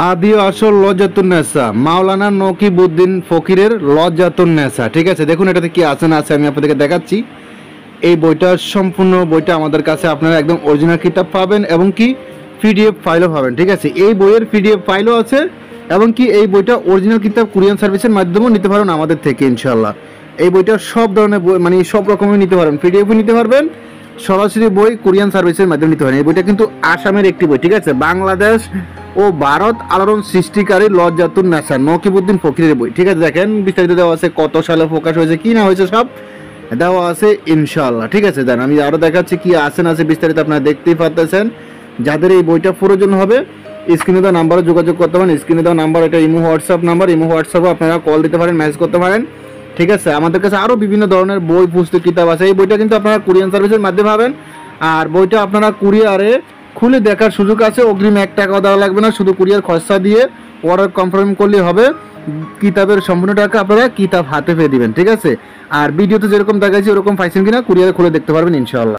আদি আসল লজ্জাতুন্নেসা মাওলানা নকিবউদ্দিন ফকিরের লজ্জাতুন্নেসা। ঠিক আছে, দেখুন এটাতে কি আছে না আছে আমি আপনাদেরকে দেখাচ্ছি। এই বইটা সম্পূর্ণ বইটা আমাদের কাছে আপনারা একদম অরিজিনাল কিতাব পাবেন এবং কি পিডিএফ ফাইলও পাবেন। ঠিক আছে, এই বইয়ের পিডিএফ ফাইলও আছে এবং কি এই বইটা অরিজিনাল কিতাব কুরিয়ান সার্ভিসের মাধ্যমেও নিতে পারেন আমাদের থেকে ইনশাল্লাহ। এই বইটা সব ধরনের বই মানে সব রকমের নিতে পারবেন, পিডিএফও নিতে পারবেন, সরাসরি বই কুরিয়ান সার্ভিসের মাধ্যমে নিতে পারেন। এই বইটা কিন্তু আসামের একটি বই। ঠিক আছে, বাংলাদেশ ও ভারত আলোড়ন সৃষ্টিকারী লজ্জাতুন্নেসা নকিবউদ্দিন ফকিরের বই। ঠিক আছে, দেখেন বিস্তারিত দেওয়া আছে, কত সালে প্রকাশ হয়েছে কি না হয়েছে সব দেওয়া আছে ইনশাআল্লাহ। ঠিক আছে, দেন আমি আরও দেখাচ্ছি কি আছে না আছে বিস্তারিত আপনারা দেখতেই পারতেছেন। যাদের এই বইটা প্রয়োজন হবে স্ক্রিনে দেওয়া নাম্বারে যোগাযোগ করতে পারেন। স্ক্রিনে দেওয়া নাম্বার এটা ইমো হোয়াটসঅ্যাপ নাম্বার, ইমো হোয়াটসঅ্যাপে আপনারা কল দিতে পারেন, মেসেজ করতে পারেন। ঠিক আছে, আমাদের কাছে আরও বিভিন্ন ধরনের বই পুস্তক কিতাব আছে। এই বইটা কিন্তু আপনারা কুরিয়ান সার্ভিসের মাধ্যমে পাবেন। আর বইটা আপনারা কুরিয়ারে খুলে দেখার সুযোগ আছে, অগ্রিম 1 টাকাও দেওয়া লাগবে না, শুধু কুরিয়ার খরচা দিয়ে অর্ডার কনফার্ম করলেই হবে। কিতাবের সম্পূর্ণ টাকা আপনারা কিতাব হাতে পেয়ে দিবেন। ঠিক আছে, আর ভিডিওতে যেরকম দেখাচ্ছি ওরকম পাইছেন কিনা কুরিয়ারে খুলে দেখতে পারবেন ইনশাআল্লাহ।